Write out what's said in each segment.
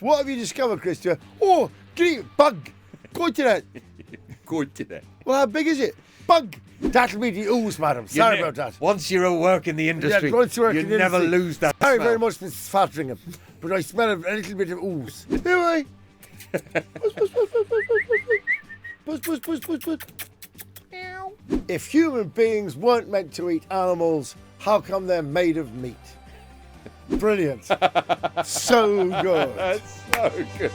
What have you discovered, Christopher? Oh, great bug. Continent. Continent. Well, how big is it? Bug. That'll be the ooze, madam. Sorry about that. Once you're at work in the industry, you never lose that Sorry smell. very much, Mrs. Fatteringham, but I smell a little bit of ooze. Anyway. Puss. If human beings weren't meant to eat animals, how come they're made of meat? Brilliant. So good. That's so good.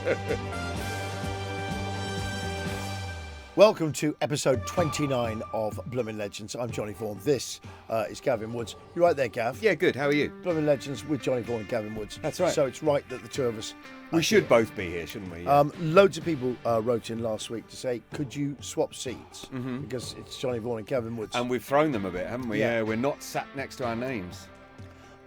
Welcome to episode 29 of Bloomin Legends. I'm Johnny Vaughan. This is Gavin Woods. You right there, Gav? Yeah, good. How are you? Bloomin Legends with Johnny Vaughan and Gavin Woods. That's right. So it's right that the two of us We should both be here, shouldn't we? Yeah. Loads of people wrote in last week to say, could you swap seats? Because it's Johnny Vaughan and Gavin Woods. And we've thrown them a bit, haven't we? Yeah. We're not sat next to our names.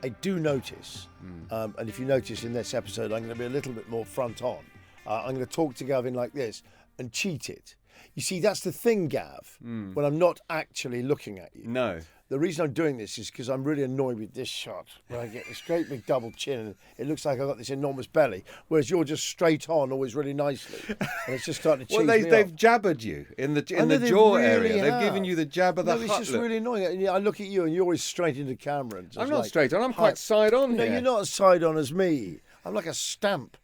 I do notice, and if you notice in this episode, I'm going to be a little bit more front on. I'm going to talk to Gavin like this and cheat it. You see, that's the thing, Gav, when I'm not actually looking at you. No. The reason I'm doing this is because I'm really annoyed with this shot, where I get this great big double chin and it looks like I've got this enormous belly, whereas you're just straight on, always really nicely. And it's just starting to cheese me they've off. jabbered you in the They jaw really area. They've have. given you the jab of the No, it's hut just look. really annoying. And I look at you and you're always straight into camera. And just I'm not like, straight on. I'm quite side on No, here. you're not as side on as me. I'm like a stamp.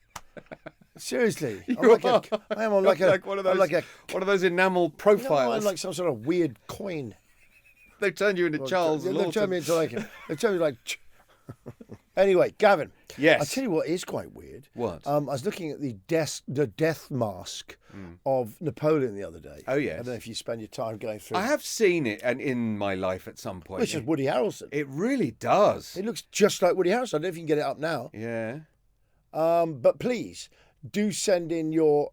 Seriously, You I'm like are. I am. I'm like one of those. I'm like one of those enamel you know, profiles. I'm like some sort of weird coin. They've turned you into Charles They've Lawton. turned me into like. They've turned me like. Anyway, Gavin. Yes. I tell you what is quite weird. What? I was looking at the death mask of Napoleon the other day. Oh, yes. I don't know if you spend your time going through. I have seen it and in my life at some point. Which is Woody Harrelson. It really does. It looks just like Woody Harrelson. I don't know if you can get it up now. Yeah. But please do send in your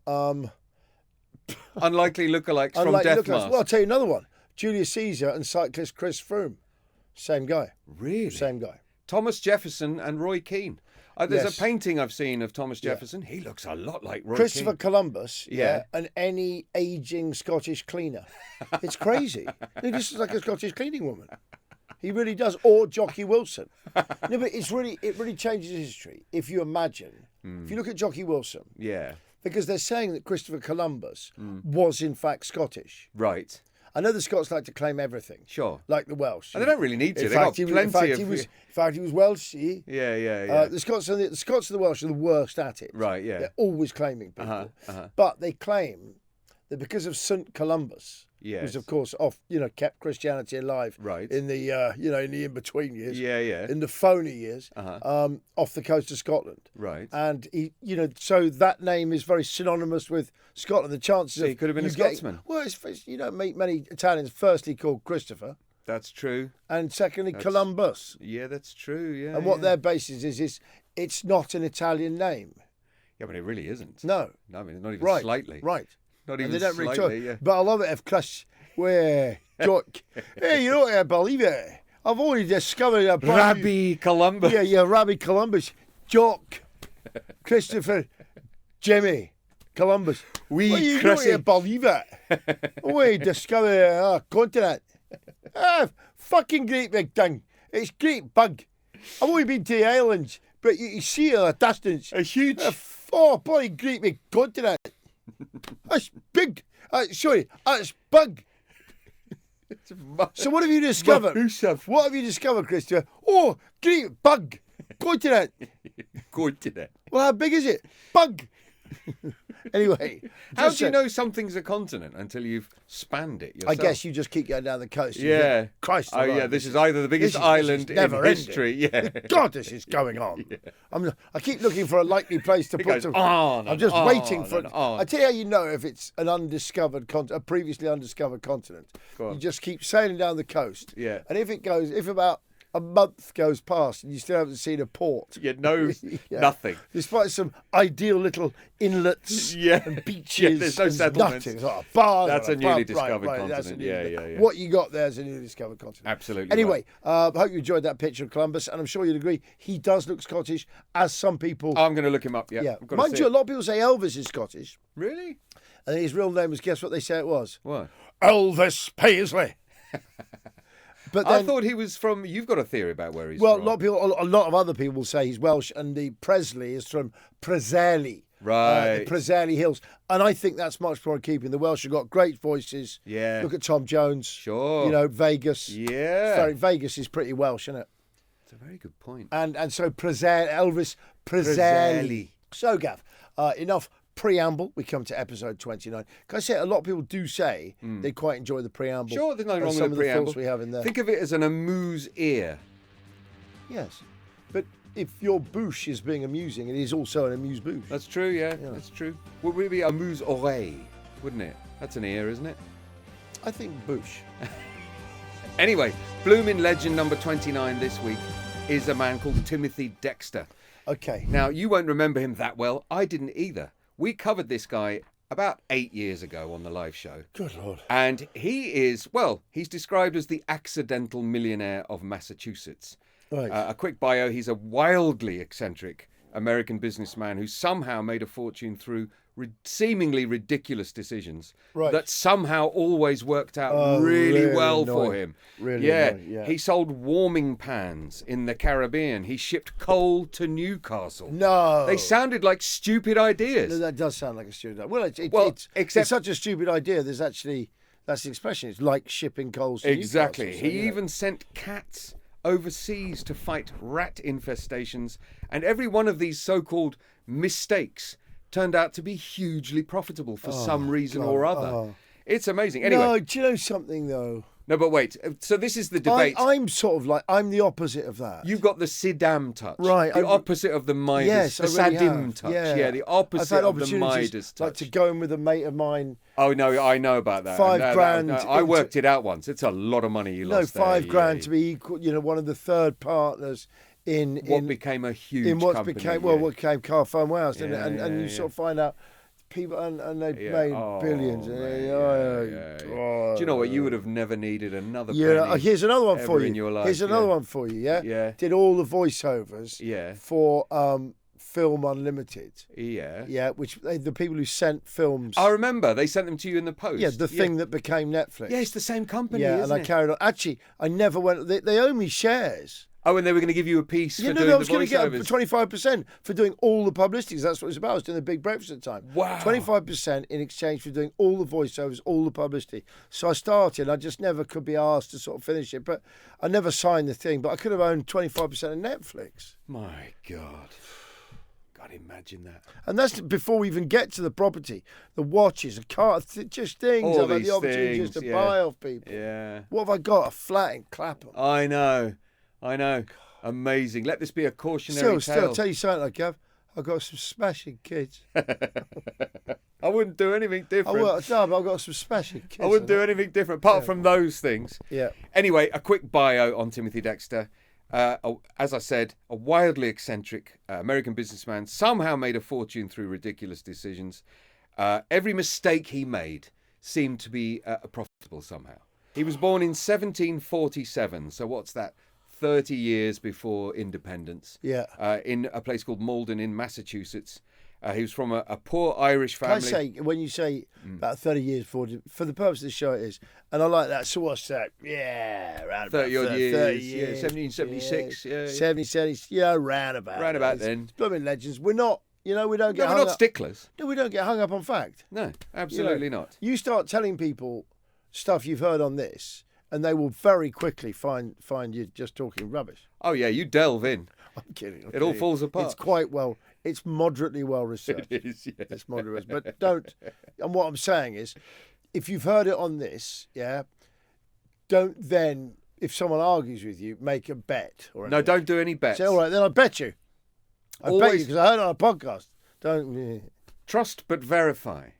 Unlikely lookalikes from unlikely Death lookalikes. Mask. Well, I'll tell you another one. Julius Caesar and cyclist Chris Froome. Same guy. Really? Same guy. Thomas Jefferson and Roy Keane. There's Yes. a painting I've seen of Thomas Jefferson. He looks a lot like Roy Christopher Keane. Columbus, Yeah. and any aging Scottish cleaner. It's crazy. He just looks like a Scottish cleaning woman. He really does. Or Jockey Wilson. No, but it really changes history. If you imagine, if you look at Jockey Wilson, Yeah. because they're saying that Christopher Columbus was in fact Scottish. Right. I know the Scots like to claim everything. Sure. Like the Welsh. And they don't really need to. In They've got fact, he was, plenty in fact, of... he was Welsh. See? Yeah. The Scots and the Welsh are the worst at it. Right, yeah. They're always claiming people. Uh-huh. But they claim that because of St. Columbus, Yes. who's of course kept Christianity alive Right. in the in the in-between years. Yeah. In the phony years, Uh-huh. off the coast of Scotland. Right. And he, so that name is very synonymous with Scotland. The chances So of he could have been you a getting- Scotsman. Well, you don't meet many Italians. Firstly, called Christopher, That's true. and secondly, Columbus. Yeah, that's true. Yeah. And what yeah. their basis is it's not an Italian name. Yeah, but it really isn't. No. I mean, not even Right. slightly. Right. Not And even they don't really slightly, talk. yeah. But I love it if Chris, where Jock, hey, you don't believe it. I've already discovered a brand new- Rabbi Columbus. Yeah, Rabbi Columbus, Jock, Christopher, Jimmy, Columbus. Wee well, you Chrissy. don't believe it. We discovered a continent. Fucking great big thing. It's great bug. I've only been to the islands, but you see it at a distance. A huge... Bloody great big continent. That's big. Sorry, that's big. So what have you discovered? Massive. What have you discovered, Christopher? Oh, great bug. Continent. Continent. Well, how big is it? Bug. Anyway. How just do you so- know something's a continent until you've spanned it yourself? I guess you just keep going down the coast. You Yeah. think, Christ Oh, yeah, alive, this is either the biggest island in never ending. history. Yeah. God, this is going on. I keep looking for a likely place to It put goes some. on I'm and just on waiting for and it. on. I tell you how you know if it's an undiscovered a previously undiscovered continent. Go on. You just keep sailing down the coast. Yeah. And if about a month goes past and you still haven't seen a port. You know Yeah. nothing. Despite some ideal little inlets Yeah. and beaches. Yeah, there's no and settlements. nothing. It's like a bar, That's and a newly pub. discovered Right, that's a continent. newly- Yeah. What you got there is a newly discovered continent. Absolutely. Anyway, right. I hope you enjoyed that picture of Columbus, and I'm sure you'd agree he does look Scottish, as some people. I'm going to look him up. Yeah. yeah, I've got to mind see you, a it. lot of people say Elvis is Scottish, Really? and his real name was. Guess what they say it was? What? Elvis Paisley. But I then, thought he was from. You've got a theory about where he's well, from. a lot of other people will say he's Welsh, and the Presley is from Preseli. Right. The Preseli Hills. And I think that's much more in keeping. The Welsh have got great voices. Yeah. Look at Tom Jones. Sure. You know, Vegas. Yeah. Vegas is pretty Welsh, isn't it? It's a very good point. And so Elvis Presley. So, Gav, enough preamble. We come to episode 29. Can I say, a lot of people do say they quite enjoy the preamble. Sure, there's nothing wrong some with of the the preamble. thoughts we have in there. Think of it as an amuse ear. Yes. But if your bouche is being amusing, it is also an amuse-bouche. That's true, yeah. That's true. Would it be amuse oreille, wouldn't it? That's an ear, isn't it? I think bouche. Anyway, Bloomin Legend number 29 this week is a man called Timothy Dexter. Okay. Now, you won't remember him that well. I didn't either. We covered this guy about 8 years ago on the live show. Good Lord. And he is, well, he's described as the accidental millionaire of Massachusetts. Right. A quick bio, he's a wildly eccentric American businessman who somehow made a fortune through seemingly ridiculous decisions that somehow always worked out really well for him. Really annoying, yeah. He sold warming pans in the Caribbean. He shipped coal to Newcastle. No. They sounded like stupid ideas. No, that does sound like a stupid idea. Except it's such a stupid idea. There's actually, that's the expression. It's like shipping coals to Exactly. Newcastle, so, He even sent cats overseas to fight rat infestations, and every one of these so-called mistakes turned out to be hugely profitable for some reason or other. It's amazing. Anyway, no, do you know something though? No, but wait. So this is the debate. I'm sort of like, I'm the opposite of that. You've got the Sidam touch. Right. The opposite of the Midas. Yes, the I really Sadim have. touch. Yeah. The opposite of the Midas touch. Like to go in with a mate of mine. Oh, no, I know about that. $5,000. No, I worked it out once. It's a lot of money you lost there. $5,000 to be equal, one of the third partners in what became a huge in what company. became what became Carphone Warehouse, and you sort of find out people and they made billions. Do you know what? You would have never needed another penny. Here's another one for you. In your life. Here's another one for you. Yeah. Did all the voiceovers. For Film Unlimited. Yeah. Which the people who sent films. I remember they sent them to you in the post. Yeah, the thing that became Netflix. Yeah, it's the same company. Yeah, isn't and I carried on. Actually, I never went. They owe me shares. Oh, and they were going to give you a piece for doing the voiceovers. I was going to get 25% for doing all the publicities. That's what it was about. I was doing the Big Breakfast at the time. Wow. 25% in exchange for doing all the voiceovers, all the publicity. So I started. I just never could be asked to sort of finish it. But I never signed the thing. But I could have owned 25% of Netflix. My God. God, imagine that. And that's before we even get to the property, the watches, the car, just things. All I've had the opportunity just to buy off people. Yeah. What have I got? A flat in Clapham. I know. Amazing. Let this be a cautionary tale. Still, I'll tell you something, like, Gav. I've got some smashing kids. I wouldn't do anything different. But I've got some smashing kids. I wouldn't do anything different apart from those things. Yeah. Anyway, a quick bio on Timothy Dexter. As I said, a wildly eccentric American businessman, somehow made a fortune through ridiculous decisions. Every mistake he made seemed to be profitable somehow. He was born in 1747, so what's that? 30 years before independence. Yeah. In a place called Malden in Massachusetts. He was from a poor Irish family. Can I say, when you say about 30 years before, for the purpose of the show it is, and I like that, so what's that? Yeah, around 30 about odd years. 30 years. 1776. Yeah. 70, round about. Round about then. Bloomin Legends. We're not, we don't get hung we're up. not sticklers. No, we don't get hung up on fact. No, absolutely not. You start telling people stuff you've heard on this, and they will very quickly find you just talking rubbish. Oh, yeah, you delve in. I'm kidding. It all falls apart. It's moderately well researched. It is, yeah. It's moderate, but don't. And what I'm saying is, if you've heard it on this, don't then, if someone argues with you, make a bet. No, don't do any bets. Say, all right, then I bet you. I bet you because I heard it on a podcast. Don't. Trust but verify.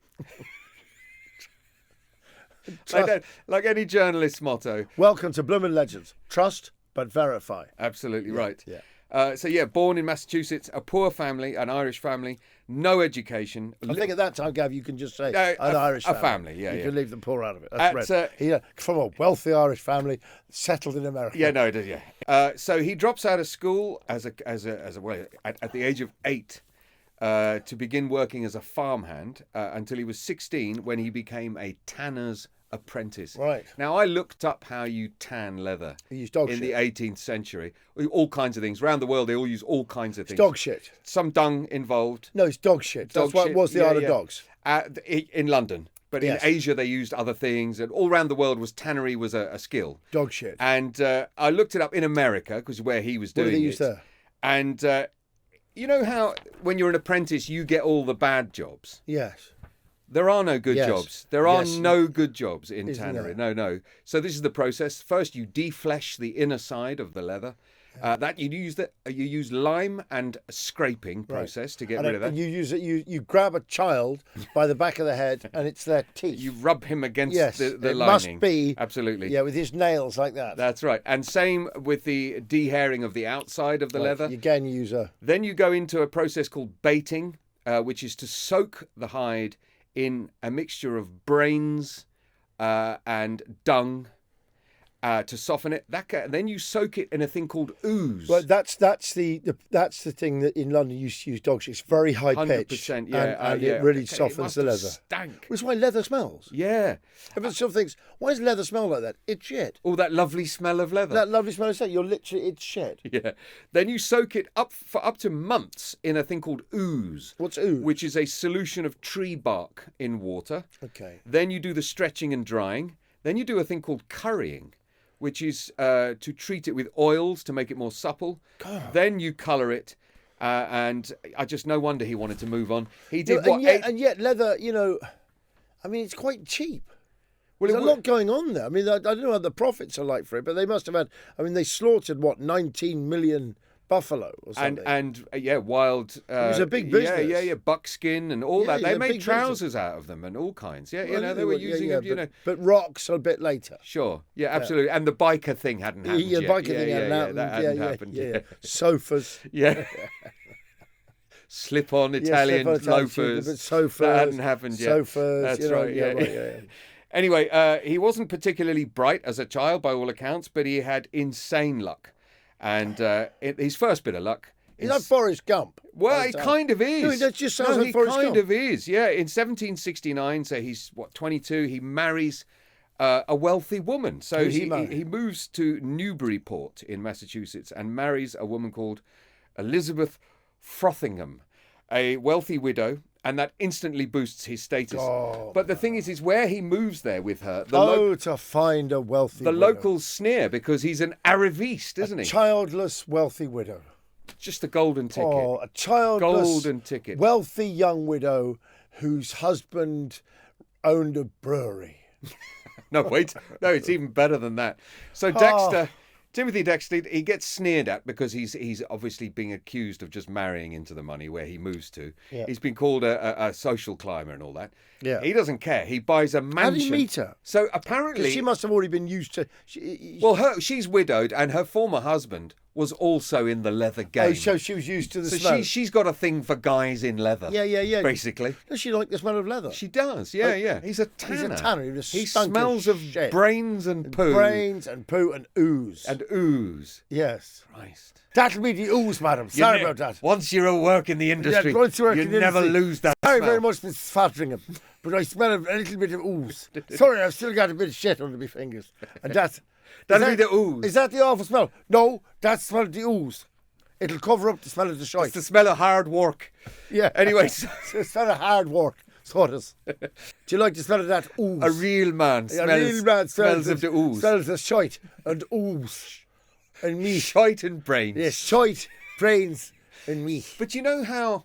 Like any journalist's motto. Welcome to Bloomin Legends. Trust but verify. Absolutely right. Yeah. Born in Massachusetts, a poor family, an Irish family, no education. I think at that time, Gav, you can just say an Irish family. A family, yeah. You can leave the poor out of it. That's right. From a wealthy Irish family, settled in America. Yeah, no, it is, yeah. So he drops out of school at the age of 8 to begin working as a farmhand until he was 16 when he became a tanner's apprentice. Right. Now, I looked up how you tan leather You use dog in shit. the 18th century. All kinds of things. Around the world, they all use all kinds of things. Dog shit. Some dung involved. No, it's dog shit. That's Dog what shit. was the Yeah, Isle of yeah. Dogs. In London. But Yes. in Asia, they used other things. And all around the world, tannery was a skill. Dog shit. And I looked it up in America, because where he was What doing do they use it. there? And you know how when you're an apprentice, you get all the bad jobs? Yes. There are no good Yes. jobs. There are Yes. no good jobs in Isn't tannery. there? No. So this is the process. First, you deflesh the inner side of the leather. That you use lime and scraping process to get rid of that. And you use it. You grab a child by the back of the head, and it's their teeth. You rub him against Yes, the it lining. must be. Absolutely. Yeah, with his nails like that. That's right. And same with the dehairing of the outside of the leather. You again use a. Then you go into a process called baiting, which is to soak the hide in a mixture of brains and dung to soften it. Then you soak it in a thing called ooze. Well, that's the thing that in London you use dog shit. It's very high pitched, 100%, yeah, and yeah. it really It softens must the have leather. stank. Which is why leather smells. Yeah. Everyone still thinks, why does leather smell like that? It's shit. All that lovely smell of leather. That lovely smell of shit. It's shit. Yeah. Then you soak it up for up to months in a thing called ooze. What's ooze? Which is a solution of tree bark in water. Okay. Then you do the stretching and drying. Then you do a thing called currying, which is to treat it with oils to make it more supple. God. Then you colour it, and I just no wonder he wanted to move on. He did and yet leather, I mean, it's quite cheap. Well, There's a lot going on there. I mean, I don't know what the profits are like for it, but they must have had. I mean, they slaughtered 19 million buffalo or something. And wild. It was a big business. Yeah, buckskin and all that. Yeah, They a made big trousers out of them and all kinds. Yeah, Well, they were using them. But rocks a bit later. Sure. Yeah, absolutely. And the biker thing hadn't happened Yeah, yet. biker thing hadn't happened. That hadn't happened. Yeah. Sofas. Yeah. Slip-on Italian loafers. But sofas. That hadn't happened yet. Sofas. That's right. Yeah. Yeah. Anyway, he wasn't particularly bright as a child by all accounts, but he had insane luck. And his first bit of luck. He's like Forrest Gump. Well, it kind of is. No, that just sounds like he Forrest kind Gump. of is. Yeah, in 1769, so he's 22. He marries a wealthy woman. So Who's he marry? he moves to Newburyport in Massachusetts and marries a woman called Elizabeth Frothingham, a wealthy widow, and that instantly boosts his status. Oh, but the thing is where he moves there with her, to find a wealthy widow. locals sneer because he's an arriviste, isn't he? Childless wealthy widow. Just a golden ticket. Oh, a childless Golden ticket. wealthy young widow whose husband owned a brewery. No, wait. No, it's even better than that. So Timothy Dexter, he gets sneered at because he's obviously being accused of just marrying into the money where he moves to. Yeah. He's been called a social climber and all that. Yeah. He doesn't care. He buys a mansion. How did he meet her? So apparently, She must have already been used to. she's widowed, and her former husband was also in the leather game. Oh, so she was used to the so smell. she's got a thing for guys in leather. Yeah. Basically, Does she like the smell of leather? she does. Yeah. He's a tanner. He's a tanner. He smells of shit. brains and poo. Brains and poo and ooze. And ooze. Yes. Christ. That'll be the ooze, madam. Sorry about that. Once you're at work in the industry, once you work you in the never industry. lose that Sorry smell. very much, Miss Fotheringham, but I smell a little bit of ooze. Sorry, I've still got a bit of shit under my fingers. And That'll be the ooze. Is that the awful smell? No, that's the smell of the ooze. It'll cover up the smell of the shite. It's the smell of hard work. Yeah. Anyway, It's the smell of hard work. So it is. Do you like the smell of that ooze? a real man smells of the ooze. Smells of shite and ooze. And meat. Shite and brains. Yes, shite, brains, and meat. But you know how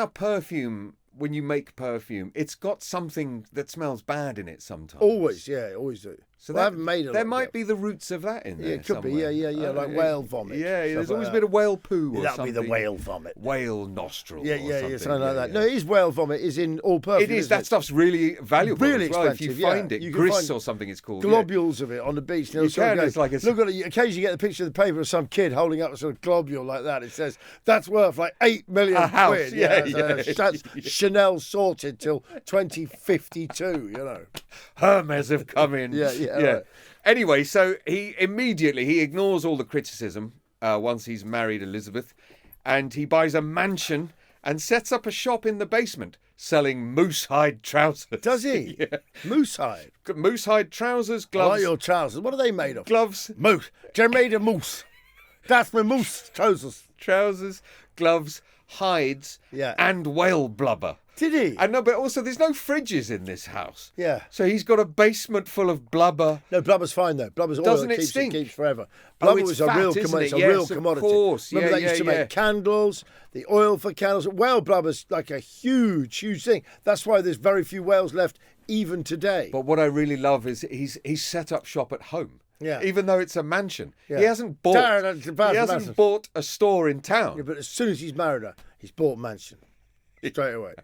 perfume, when you make perfume, it's got something that smells bad in it sometimes. Always do. So I haven't made it. There might be the roots of that in there. Yeah, it could be. somewhere. Yeah, like whale vomit. Yeah, stuff there's like always that. been a whale poo or That'll something. be the whale vomit. Whale nostril. Yeah, or something like that. No, it is whale vomit. Is in all perfume. It is. That stuff's really valuable. Really as well. If you expensive, yeah. find it, You can grist find or something it's called. globules of it on the beach. You can, it's like look at it. Occasionally, you get the picture of the paper of some kid holding up a sort of globule like that. It says that's worth like 8 million A house, quid. yeah. That's Chanel sorted till 2052. Hermes have come in. Yeah. Right. Anyway, so he ignores all the criticism once he's married Elizabeth, and he buys a mansion and sets up a shop in the basement selling moose hide trousers. Does he? Yeah. Moose hide. Moose hide trousers, I gloves. like your trousers. What are they made of? Gloves, Moose. They're made of moose. That's my moose trousers. Gloves, hides, Yeah. and whale blubber. Did he? And no, but also there's no fridges in this house. Yeah. So he's got a basement full of blubber. No, blubber's fine though. Blubber's oil. Doesn't it keeps, stink? Keeps forever. Oh, Blubber it's was a fat, real isn't commodity. it? It's a real Yes, of commodity. course. Remember Yeah, they used to yeah, make candles, the oil for candles. Whale blubber's like a huge thing. That's why there's very few whales left even today. But what I really love is he's set up shop at home. Yeah. Even though it's a mansion. Yeah. He hasn't bought bought a store in town. Yeah, but as soon as he's married her, he's bought a mansion. Straight away.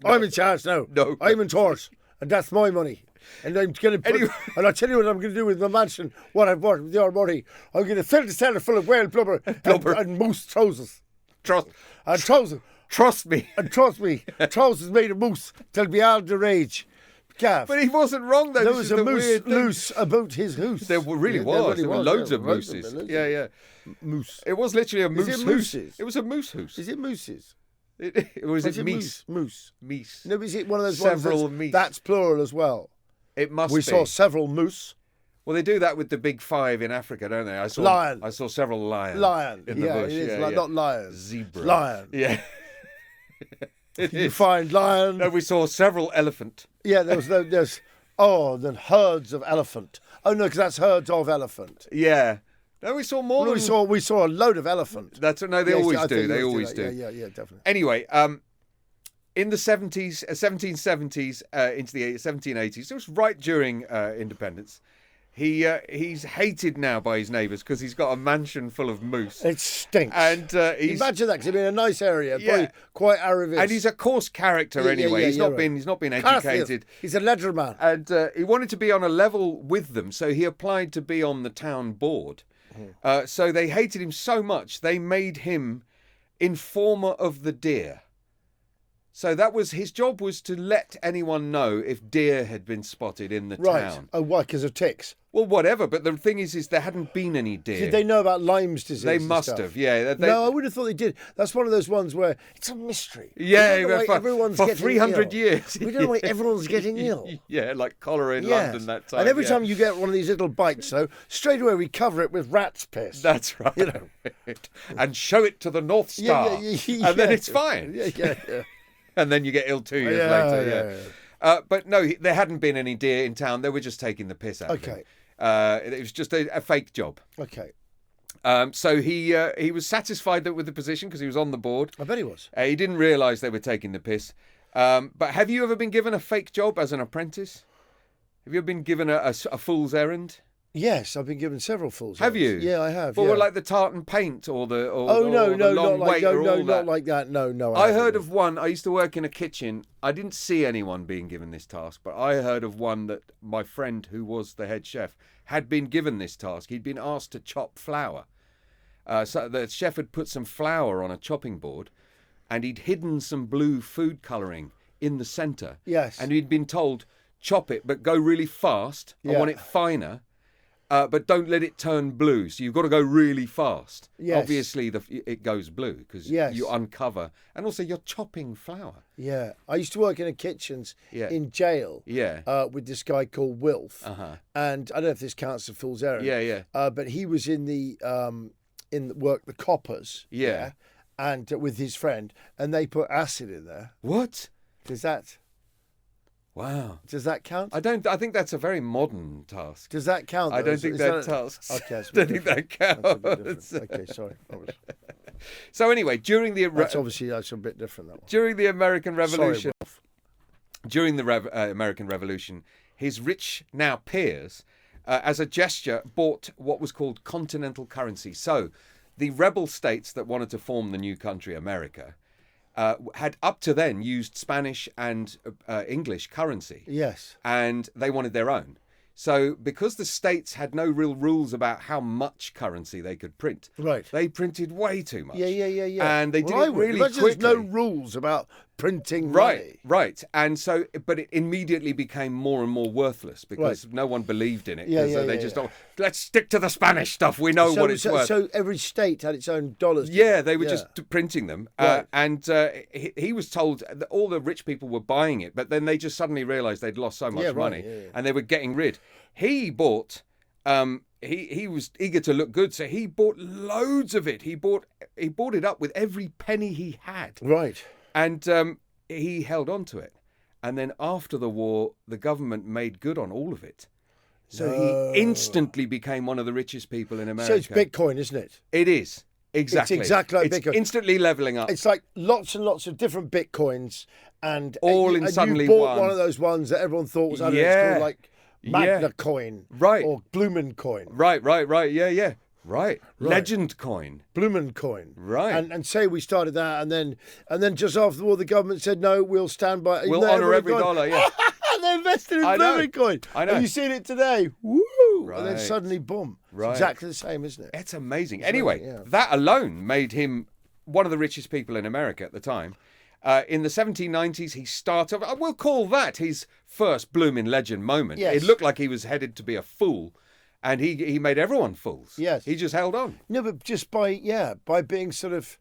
I'm in charge now. No. I'm in charge. And that's my money. And I'm going to put, Anyway. and I'll tell you what I'm going to do with my mansion, what I've bought with your money. I'm going to fill the cellar full of whale blubber. And moose trousers. Trust And trousers. trust me. And trust me, trousers made of moose. They'll be all the rage. Gav. But he wasn't wrong though. There This was is a the moose weird thing. loose about his hoose. There really Yeah, was. There were loads yeah, of loads mooses. loads Yeah. Moose. It was literally a Is moose it hoose. mooses? It was a moose hoose. Is it mooses? Or is Is it meese? Moose. Meese. No, is it one of those Several ones meese. that's plural as well? It must We be. saw several moose. Well, they do that with the big five in Africa, don't they? I saw Lion. I saw several lions. Lion. in the yeah, bush. it is. Yeah, Like, yeah. not lions. Zebra. Lion. Yeah. It You is. find lion. No, we saw several elephant. Yeah, there's then herds of elephant. Oh no, because that's herds of elephant. Yeah. No, we saw more Well, than... we saw a load of elephant. That's no, they Yes, always I do. think They yours did always that. do. Yeah, definitely. Anyway, in the 70s, 1770s into the 1780s, it was right during independence. He's hated now by his neighbours because he's got a mansion full of moose. It stinks. And he's Imagine that, because it'd be in a nice area, Yeah. probably quite arid. and he's a coarse character Yeah, anyway. yeah, he's yeah, not right. been educated. Carfield. He's a ledger man. And he wanted to be on a level with them, so he applied to be on the town board. So they hated him so much, they made him informer of the deer. So that was his job, was to let anyone know if deer had been spotted in the Right. town. Oh, why? Because of ticks. Well, whatever. But the thing is there hadn't been any deer. Did they know about Lyme's disease? They and must stuff? have, yeah. No, I would have thought they did. That's one of those ones where it's a mystery. Yeah, We don't know why for, everyone's for getting 300 ill. years. We don't know why everyone's getting ill. Yeah, like cholera in Yes. London that time. And every yeah. time you get one of these little bites, though, straight away we cover it with rat's piss. That's right. You know. And show it to the North Star. And then it's fine. Yeah. And then you get ill 2 years later. Yeah. But no, there hadn't been any deer in town. They were just taking the piss out of him. It was just a fake job. Okay. So he was satisfied with the position because he was on the board. I bet he was. He didn't realise they were taking the piss. But have you ever been given a fake job as an apprentice? Have you ever been given a fool's errand? Yes, I've been given several fools. Have you? Yeah, I have. Well, yeah. like the tartan paint or the no, the long not like waiter, all not that. like that. No. I haven't. heard of one. I used to work in a kitchen. I didn't see anyone being given this task, but I heard of one that my friend, who was the head chef, had been given this task. He'd been asked to chop flour. So the chef had put some flour on a chopping board, and he'd hidden some blue food colouring in the centre. Yes. And he'd been told, chop it, but go really fast. I Yeah. want it finer. But don't let it turn blue. So you've got to go really fast. Yes. Obviously, it goes blue because Yes. you uncover. And also, you're chopping flour. Yeah, I used to work in a kitchens Yeah. in jail. Yeah. With this guy called Wilf, Uh-huh. and I don't know if this counts as fool's errand. Yeah. But he was in the work the coppers. Yeah. And with his friend, and they put acid in there. What? Does Wow. that count? I think that's a very modern task. Does that count? I though? don't think Is that tasks. Okay, that's a I bit don't think that different. That's a bit counts. different. Okay, sorry. So anyway, during the That's a bit different. That one. during the American Revolution, Sorry, Wilf. during the American Revolution, his rich now peers, as a gesture, bought what was called continental currency. So, the rebel states that wanted to form the new country, America, had up to then used Spanish and English currency. Yes. And they wanted their own. So because the states had no real rules about how much currency they could print, Right. they printed way too much. Yeah. And they did I it would. really Imagine quickly. There's no rules about printing Right, money. right. And so, but it immediately became more and more worthless because no one believed in it. Yeah, They just thought, let's stick to the Spanish stuff. We know what it's worth. So every state had its own dollars. Yeah, they were just printing them. Right. And he was told that all the rich people were buying it, but then they just suddenly realised they'd lost so much money and they were getting rid. He bought... He was eager to look good, so he bought loads of it. He bought it up with every penny he had. Right. And he held on to it. And then after the war, the government made good on all of it. So he instantly became one of the richest people in America. So it's Bitcoin, isn't it? It is. Exactly. It's exactly like it's Bitcoin. Instantly leveling up. It's like lots and lots of different Bitcoins, and suddenly you bought one of those ones that everyone thought was, I don't know, it's called like Magna coin. Right. Or Bloomin coin. Right. Yeah. Right. Legend coin. Bloomin coin. Right. And say we started that, and then just after the war, the government said, no, we'll stand by. We'll honour every dollar, yeah. They invested in Bloomin coin. I know. Have you seen it today? Woo! Right. And then suddenly, boom. Right. It's exactly the same, isn't it? It's amazing. Anyway, that alone made him one of the richest people in America at the time. In the 1790s, he started... We'll call that his first Bloomin' Legend moment. Yes. It looked like he was headed to be a fool, and he made everyone fools. Yes. He just held on. No, but just by being sort of...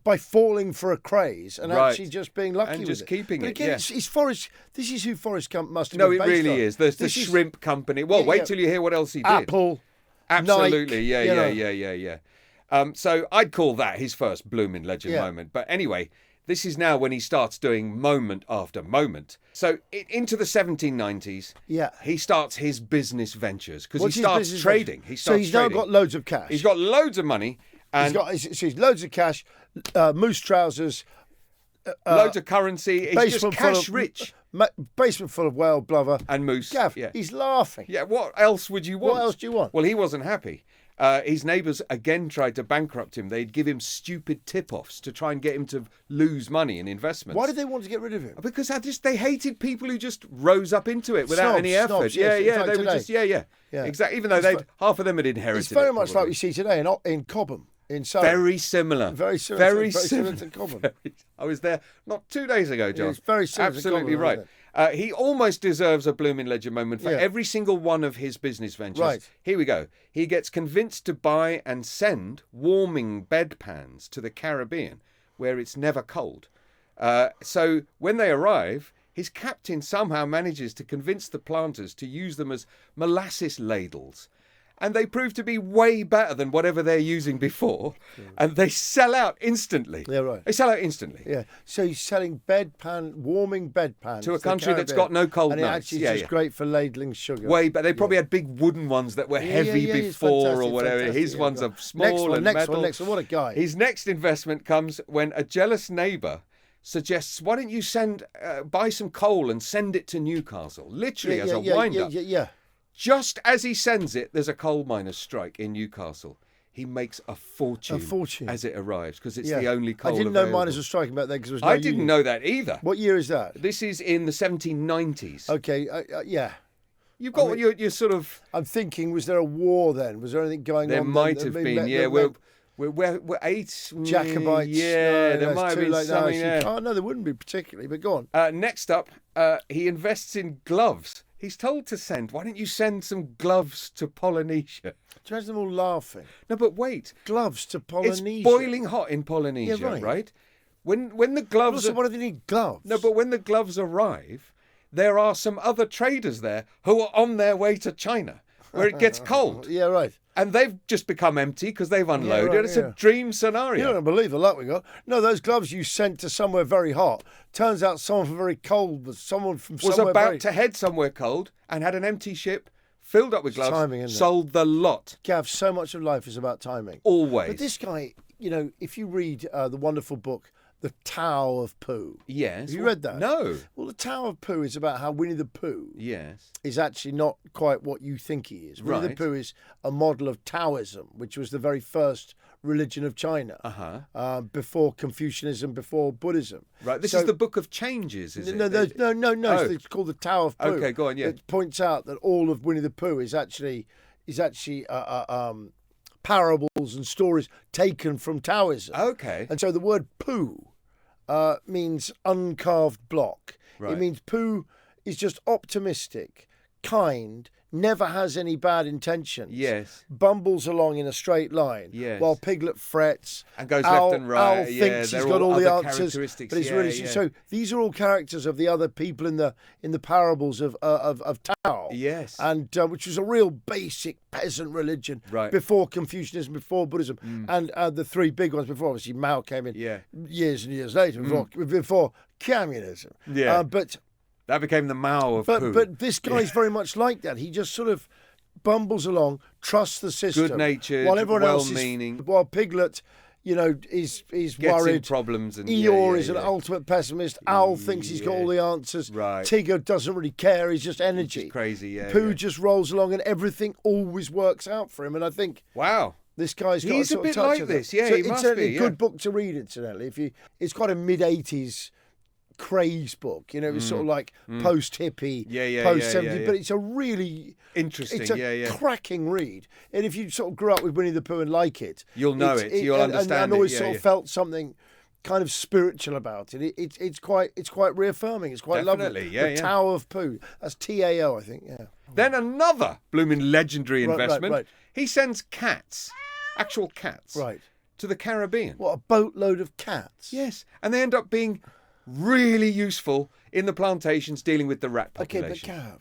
by falling for a craze and actually just being lucky and with just it. keeping but it. again, it's Forrest. This is who Forrest Gump must have No, been it based really on. is. There's the This is shrimp company. Well, wait till you hear what else he did. Apple. Absolutely. Nike, Yeah. So I'd call that his first Bloomin' Legend moment. But anyway, this is now when he starts doing moment after moment. So into the 1790s, he starts his business ventures because he starts trading. So he's now got loads of cash. He's got loads of money. And he's loads of cash, moose trousers, loads of currency. He's just cash rich. Basement full of whale blubber. And moose. Gav, he's laughing. Yeah, what else would you want? What else do you want? Well, he wasn't happy. His neighbours again tried to bankrupt him. They'd give him stupid tip-offs to try and get him to lose money in investments. Why did they want to get rid of him? Because they hated people who just rose up into it without any effort. Snobs, yes, They were just exactly. Even though half of them had inherited. It's very much like we see today in Cobham. In Surrey. Very similar. Very similar to Cobham. I was there not 2 days ago, John. It's very similar Absolutely to Cobham, right. He almost deserves a Bloomin' Legend moment for every single one of his business ventures. Right. Here we go. He gets convinced to buy and send warming bedpans to the Caribbean, where it's never cold. So when they arrive, his captain somehow manages to convince the planters to use them as molasses ladles. And they prove to be way better than whatever they're using before. And they sell out instantly. Yeah, right. They sell out instantly. Yeah. So he's selling warming bedpans to a country that's got no cold and nights. And it actually is just great for ladling sugar. But they probably had big wooden ones that were heavy before or whatever. Fantastic, His ones are small and metal. Next one. What a guy. His next investment comes when a jealous neighbour suggests, why don't you buy some coal and send it to Newcastle? Literally as a wind-up. Yeah. Just as he sends it, there's a coal miners' strike in Newcastle. He makes a fortune as it arrives because it's the only coal I didn't available. know miners were striking back then because there was no I didn't know that either. What year is that? This is in the 1790s. Okay, yeah. You've got your sort of... I'm thinking, was there a war then? Was there anything going on? There might have been, yeah. We're eight... Jacobites. Yeah, there might have been something there. Oh, no, there wouldn't be particularly, but go on. Next up, he invests in gloves. He's told to send. Why don't you send some gloves to Polynesia? Do you imagine them all laughing? No, but wait. Gloves to Polynesia. It's boiling hot in Polynesia, right? When the gloves. Also, why do they need gloves? No, but when the gloves arrive, there are some other traders there who are on their way to China, where it gets cold. Yeah, right. And they've just become empty because they've unloaded. It's a dream scenario. You don't believe the luck we got. No, those gloves you sent to somewhere very hot. Turns out someone from very cold was about to head somewhere cold and had an empty ship filled up with gloves. Timing, isn't it? Sold the lot. Gav, so much of life is about timing. Always. But this guy, if you read the wonderful book The Tao of Pooh. Yes. Have you read that? No. Well, The Tao of Pooh is about how Winnie the Pooh is actually not quite what you think he is. Winnie the Pooh is a model of Taoism, which was the very first religion of China, before Confucianism, before Buddhism. Right, this is the Book of Changes, is it? No. Oh. It's called The Tao of Pooh. Okay, go on, yeah. It points out that all of Winnie the Pooh is actually parables and stories taken from Taoism. Okay. And so the word poo means uncarved block. Right. It means Pooh is just optimistic, kind, never has any bad intentions. Yes. Bumbles along in a straight line. Yes. While Piglet frets. And goes Owl, left and right. Owl thinks they're he's got all the other answers, characteristics. but it's Yeah, really yeah. so. These are all characters of the other people in the parables of Tao. Yes. And which was a real basic peasant religion Right. before Confucianism, before Buddhism, and the three big ones before. Obviously, Mao came in years and years later before communism. Yeah. But that became the Mao of Pooh. But this guy's very much like that. He just sort of bumbles along, trusts the system, Good-natured, while everyone else well-meaning. while Piglet, is Gets worried. in problems and Eeyore is an ultimate pessimist. Owl thinks he's got all the answers. Right. Tigger doesn't really care. He's just energy. It's crazy. Yeah. Pooh yeah. just rolls along, and everything always works out for him. And I think Wow. this guy's got He's a a sort bit of touch like of this. that. Yeah, so he must incidentally, be, a good book to read. Incidentally, it's quite a mid-80s craze book. It was sort of like post-hippie, post-70s, but it's a really Interesting. It's a cracking read. And if you sort of grew up with Winnie the Pooh and like it, You'll know it. You'll understand and it. always Yeah, sort yeah. of felt something kind of spiritual about it. It's quite reaffirming. It's quite Definitely, lovely. yeah, The yeah. Tower of Pooh. That's TAO, I think. Yeah. Then another blooming legendary Right, investment. right. He sends cats, actual cats, Right. to the Caribbean. What, a boatload of cats? Yes, and they end up being really useful in the plantations dealing with the rat Okay, population. but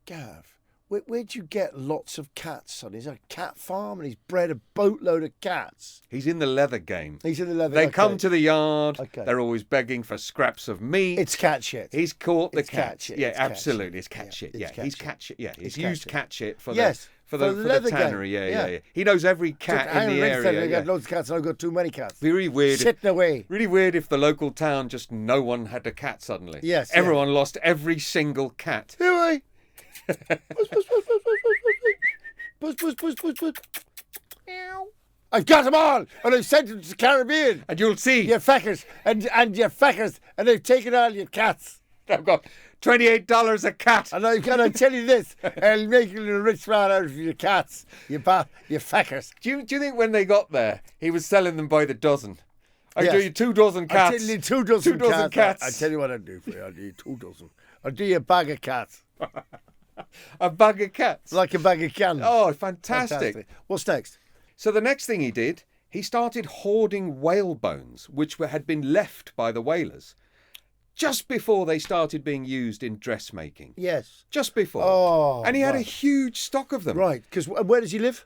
Gav, where'd you get lots of cats, son? He's a cat farm and he's bred a boatload of cats. He's in the leather game. He's in the leather. They okay. come to the yard. Okay. They're always begging for scraps of meat. It's cat shit. He's caught the It's cat cats. shit. Yeah, It's cat absolutely. shit. It's cat Yeah, shit. it's Yeah, cat he's shit. cat shit. Yeah, he's It's cat used shit. cat shit for Yes, the for the leather game. tannery. Yeah. Yeah. He knows every cat Hang in on, the wait a second, area. I Yeah. got loads of cats and I've got too many cats. Very weird. Sitting away. Really weird if the local town just no one had a cat suddenly. Yes, yeah. Everyone lost every single cat. Anyway. Puss. I've got them all, and I've sent them to the Caribbean. And you'll see, You feckers, and you feckers, and they've taken all your cats. I've got $28 a cat. And I'm going to tell you this, I'll make you a rich man out of your cats, you feckers. Do you think when they got there, he was selling them by the dozen? I'll Yes. do you 2 dozen cats. I'll tell you 2 dozen, Two dozen cats. cats. I'll tell you what I'll do for you. I'll do you 2 dozen. I'll do you a bag of cats. A bag of cats. Like a bag of cans. Oh, fantastic. What's next? So the next thing he did, he started hoarding whale bones, which had been left by the whalers, just before they started being used in dressmaking. Yes. Just before. Oh, and he had a right. huge stock of them. Right, because where does he live?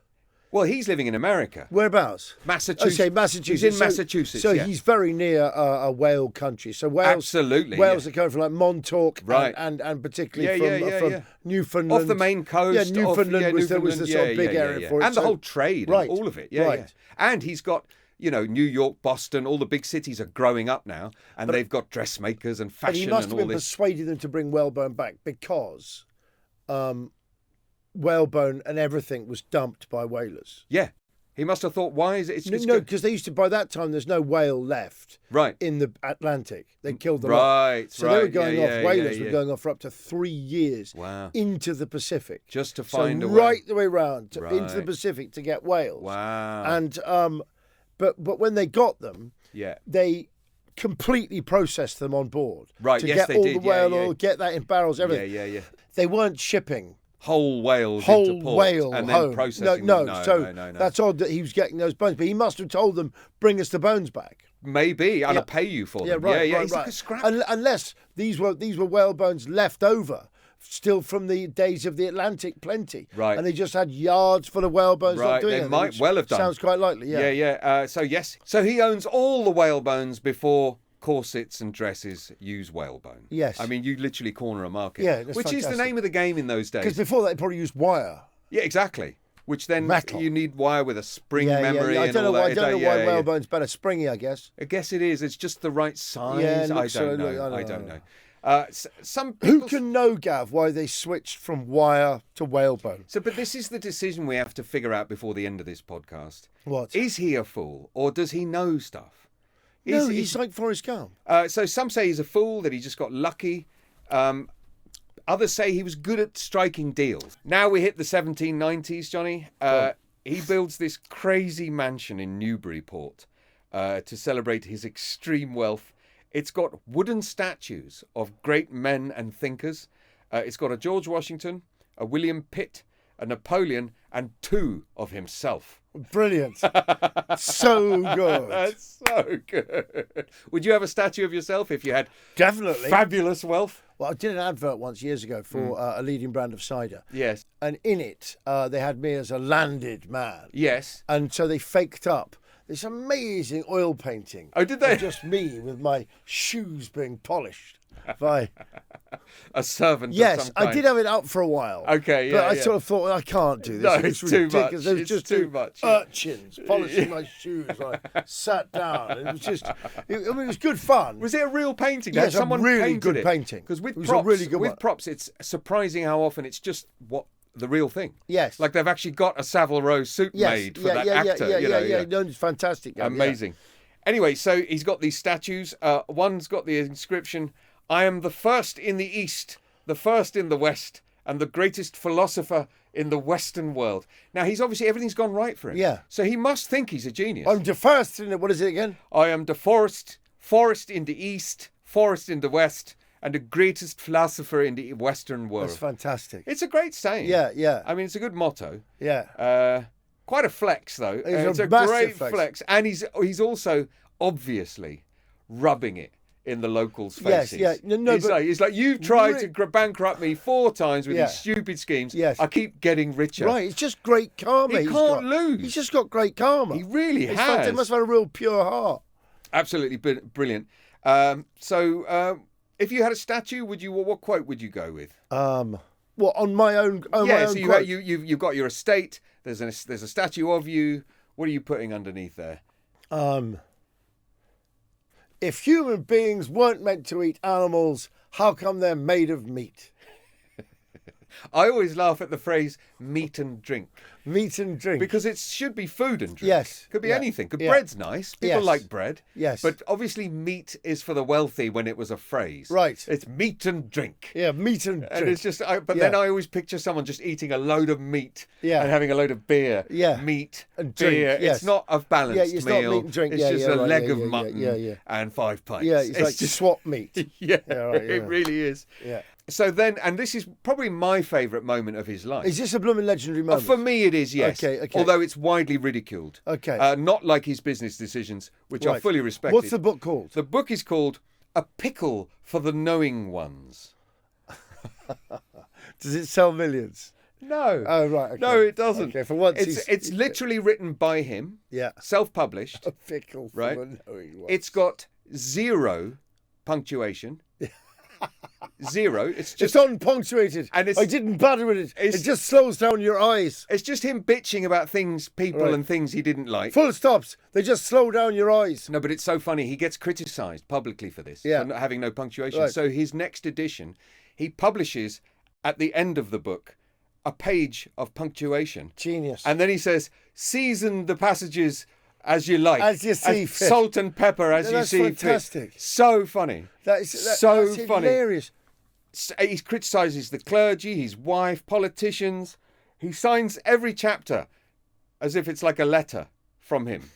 Well, he's living in America. Whereabouts? Massachusetts. Okay, Massachusetts. He's in Massachusetts. So yeah. he's very near a whale country. So Wales, Absolutely, Wales yeah. are coming from like Montauk, Right. and particularly Yeah, from yeah. Newfoundland. Off the main coast. Yeah, Newfoundland was the sort of big area for it. And the So- whole trade, Right, and all of it. Yeah, right. yeah. And he's got, New York, Boston, all the big cities are growing up now, and they've got dressmakers and But fashion he must and have all been this. persuading them to bring whalebone back because whalebone and everything was dumped by whalers. Yeah. He must have thought, why is it? It's No, good. because they used to, by that time, there's no whale left Right. in the Atlantic. They killed them off. Right. So they were right, going yeah, off, yeah, whalers yeah, were yeah. going off for up to 3 years Wow. into the Pacific. Just to So find a right way. the way round into the Right. Pacific to get whales. Wow. And but when they got them, yeah. they completely processed them on board. Right, To yes, get they all did, the yeah, whale yeah. oil, get that in barrels, Yeah, everything. yeah. They weren't shipping Whole whales whole into port whale and then home. processing No, them. No. that's odd that he was getting those bones. But he must have told them, bring us the bones back. Maybe. I'll Yeah. pay you for Yeah, them. right, yeah. right, He's right. like a scrap. Unless these were whale bones left over, still from the days of the Atlantic plenty. Right. And they just had yards full of whale bones. not Right, doing they anything, might which well have done. Sounds quite likely, yeah. Yeah. So yes. So he owns all the whale bones before corsets and dresses use whalebone. Yes. I mean, you literally corner a market. Yeah, that's which is the fantastic. name of the game in those Because days. before that, they probably used wire. Yeah, exactly. Which then Metal. you need wire with a spring Yeah, memory I and don't all know that. why. I don't know why Yeah. whalebone's better springy. I guess. I guess it is. It's just the right size. Yeah, it I looks don't so- know. I I don't don't know. know. Some Who people can know, Gav, why they switched from wire to whalebone? So, but this is the decision we have to figure out before the end of this podcast. What? Is he a fool or does he know stuff? No, he's like Forrest Gump. So some say he's a fool, that he just got lucky. Others say he was good at striking deals. Now we hit the 1790s, Johnny. He builds this crazy mansion in Newburyport to celebrate his extreme wealth. It's got wooden statues of great men and thinkers. It's got a George Washington, a William Pitt, a Napoleon, and 2 of himself. Brilliant. So good. That's so good. Would you have a statue of yourself if you had Definitely. fabulous wealth? Well, I did an advert once years ago for a leading brand of cider. Yes. And in it, they had me as a landed man. Yes. And so they faked up this amazing oil painting. Oh, did they? Of just me with my shoes being polished by... A servant Yes, of some kind. I did have it up for a while. Okay, But yeah, I yeah. sort of thought, well, I can't do this. No, It's it's too ridiculous. much. There was It's just too two much, yeah. urchins polishing my shoes. I sat down. It was just, it was good fun. Was it a real painting? Yes, Someone a really painted good it? painting. Because with It was props, a really good one. it's surprising how often it's just the real thing. Yes. Like they've actually got a Savile Row suit made for that actor. Yeah. No, it's fantastic. Yeah, Amazing. Anyway, so he's got these statues. One's got the inscription, "I am the first in the East, the first in the West, and the greatest philosopher in the Western world." Now, he's obviously, everything's gone right for him. Yeah. So he must think he's a genius. I'm the first in it. What is it again? I am the forest in the East, forest in the West, and the greatest philosopher in the Western world. That's fantastic. It's a great saying. Yeah. I mean, it's a good motto. Yeah. Quite a flex, though. It's a a massive great flex. and he's also obviously rubbing it in the locals' Yes, faces. yeah. No, he's like, you've tried to bankrupt me 4 times with Yeah. these stupid schemes. Yes. I keep getting richer. Right, it's just great karma. He he's can't got. lose. He's just got great karma. He really It's has. He must have had a real pure heart. Absolutely brilliant. If you had a statue, what quote would you go with? Well, on my own. On my own so quote. you've got your estate. There's a statue of you. What are you putting underneath there? If human beings weren't meant to eat animals, how come they're made of meat? I always laugh at the phrase "meat and drink" Meat and drink. because it should be food and drink. Yes, Could be yeah, anything. yeah. Bread's nice. People Yes. like bread. Yes. But obviously, meat is for the wealthy when it was a phrase. Right. It's meat and drink. Yeah, meat and drink. And it's just, but Yeah. then I always picture someone just eating a load of meat Yeah. and having a load of beer. Yeah. Meat And drink, beer. yes. It's not a balanced Yeah, it's not meal. meat and drink. It's Yeah, just yeah, a right, leg yeah, of yeah, mutton yeah. and 5 pints. Yeah, it's like just swap meat. yeah, right, it yeah. really is. Yeah. So then, and this is probably my favourite moment of his life. Is this a blooming legendary moment? For me, it is, yes. Okay. Although it's widely ridiculed. Okay. Not like his business decisions, which are Right. fully respected. What's the book called? The book is called A Pickle for the Knowing Ones. Does it sell millions? No. Oh, right. Okay. No, it doesn't. Okay, for once It's literally written by him, Yeah. self-published. A pickle for Right. the knowing one. It's got 0 punctuation. 0. It's It's just unpunctuated. And it's- I didn't bother with it. it's- It just slows down your eyes. it's just him bitching about things, people, Right. and things he didn't like. Full stops. They just slow down your eyes. No, but it's so funny. He gets criticised publicly for this, Yeah. for not having no punctuation. Right. So his next edition, he publishes at the end of the book a page of punctuation, Genius. and then he says, "Season the passages as you like, As you see fit." salt and pepper as you That's see fantastic. fit." So funny. That's so funny. hilarious. He criticises the clergy, his wife, politicians. He signs every chapter as if it's like a letter from him.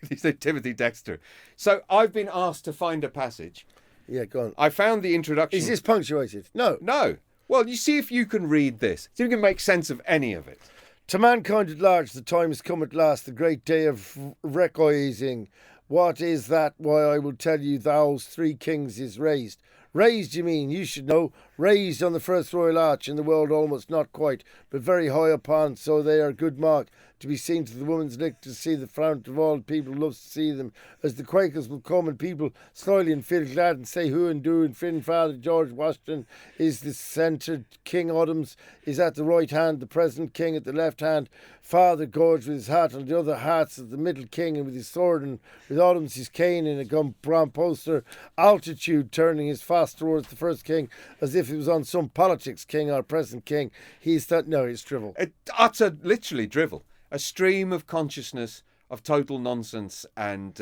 He said Timothy Dexter. So I've been asked to find a passage. Yeah, go on. I found the introduction. Is this punctuated? No. No. Well, you see if you can read this. See if you can make sense of any of it. To mankind at large, the time has come at last, the great day of reckoning. What is that? Why, I will tell you, thou's 3 kings is raised. Raised, you mean, you should know. Raised on the first royal arch in the world, almost not quite, but very high upon, so they are good mark. To be seen to the woman's lick, to see the fount of all people loves to see them. As the Quakers will come and people slowly and feel glad and say who and do and Finn Father George Washington is the centred King Adams is at the right hand, the present king at the left hand, Father George with his hat on the other hats of the middle king and with his sword and with Adams his cane in a brown poster, altitude turning his face towards the first king as if it was on some politics king or present king. He's that no, it's drivel. Utter, literally drivel. A stream of consciousness of total nonsense and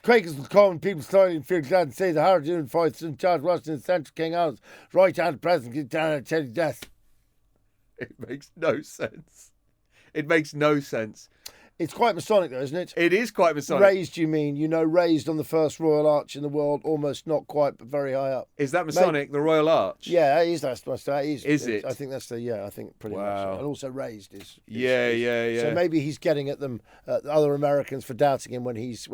Quakers will come and people slowly and feel glad and say the hard unified St. George Washington Central King Adams, right hand present, get down and tell you death. it makes no sense. It makes no sense. It's quite Masonic, though, isn't it? It is quite Masonic. Raised, you mean? You know, raised on the first Royal Arch in the world, almost not quite, but very high up. Is that Masonic, the Royal Arch? Yeah, it is. That is. Is it? I think that's the. Yeah, I think pretty much. Wow. And also raised is. Yeah. So maybe he's getting at them, other Americans, for doubting him when he's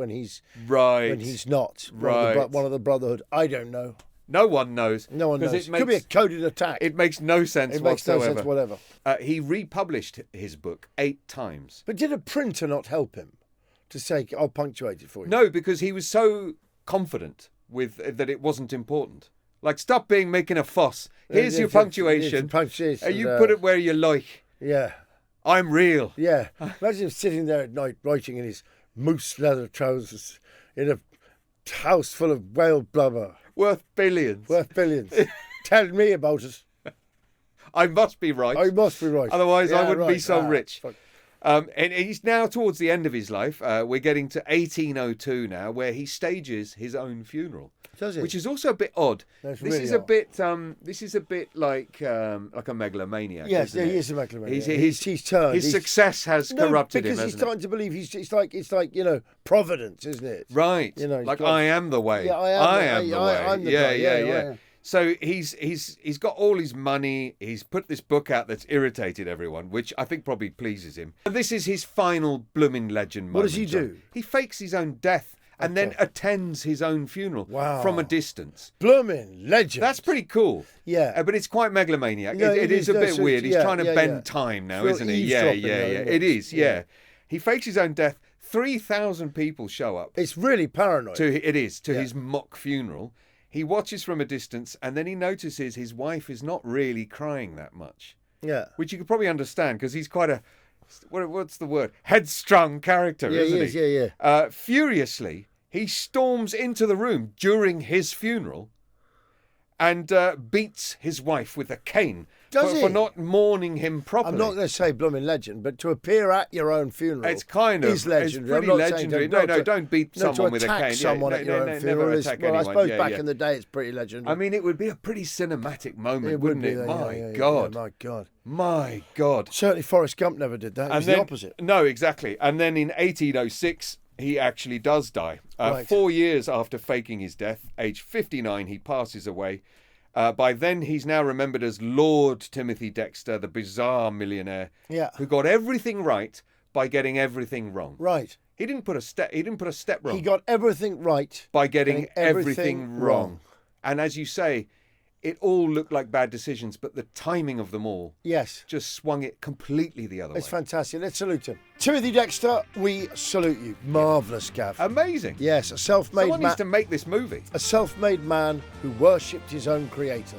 Right. when he's not. Right. One of the Brotherhood. I don't know. No one knows. No one knows. It Could be a coded attack. It makes no sense It makes whatsoever. no sense whatever. He republished his book 8 times. But did a printer not help him to say, "I'll punctuate it for you"? No, because he was so confident with that it wasn't important. Like, stop making a fuss. Here's your punctuation. You put it where you like. Yeah. I'm real. Yeah. Imagine him sitting there at night writing in his moose leather trousers in a house full of whale blubber. Worth billions. Tell me about it. I must be right. I must be right. Otherwise, I wouldn't be right. so rich. Fuck. And he's now towards the end of his life. We're getting to 1802 now, where he stages his own funeral. Does he? Which is also a bit odd. That's This really is odd. a bit. This is a bit like a megalomaniac. Yes, isn't he it? is a megalomaniac. He's turned. His success has corrupted him, because he's hasn't starting to believe it's like providence, isn't it? Right. You know, like I am the way. Yeah, I am the way. I'm the guy. Yeah. So he's got all his money. He's put this book out that's irritated everyone, which I think probably pleases him. And this is his final Bloomin Legend moment. What does he John. do? He fakes his own death and then attends his own funeral from a distance. Bloomin Legend. That's pretty cool. Yeah. But it's quite megalomaniac. No, it is a bit so weird. He's yeah, trying to yeah, bend yeah. time now, Real isn't he? eavesdropping, Yeah. though, It is, yeah. He fakes his own death. 3,000 people show up. It's really paranoid. To his mock funeral. He watches from a distance and then he notices his wife is not really crying that much. Yeah. Which you could probably understand because he's quite a, what's the word? Headstrong character, isn't he? Yeah. Furiously, he storms into the room during his funeral and beats his wife with a cane for not mourning him properly. I'm not going to say Bloomin Legend, but to appear at your own funeral it's kind of is legendary. It's pretty legendary. Don't beat someone with a cane. Someone at your own funeral is, well, I suppose back in the day it's pretty legendary. I mean, it would be a pretty cinematic moment, would wouldn't be, it? yeah, My God. My God. Certainly Forrest Gump never did that. It was the opposite. No, exactly. And then in 1806, he actually does die. Right. 4 years after faking his death, age 59, he passes away. By then, he's now remembered as Lord Timothy Dexter, the bizarre millionaire, who got everything right by getting everything wrong. Right. He didn't put a step wrong. He got everything right by getting everything wrong. And as you say, it all looked like bad decisions, but the timing of them all just swung it completely the other way. It's fantastic. Let's salute him. Timothy Dexter, we salute you. Marvellous, Gav. Amazing. Yes, a self-made man. Someone needs to make this movie. A self-made man who worshipped his own creator.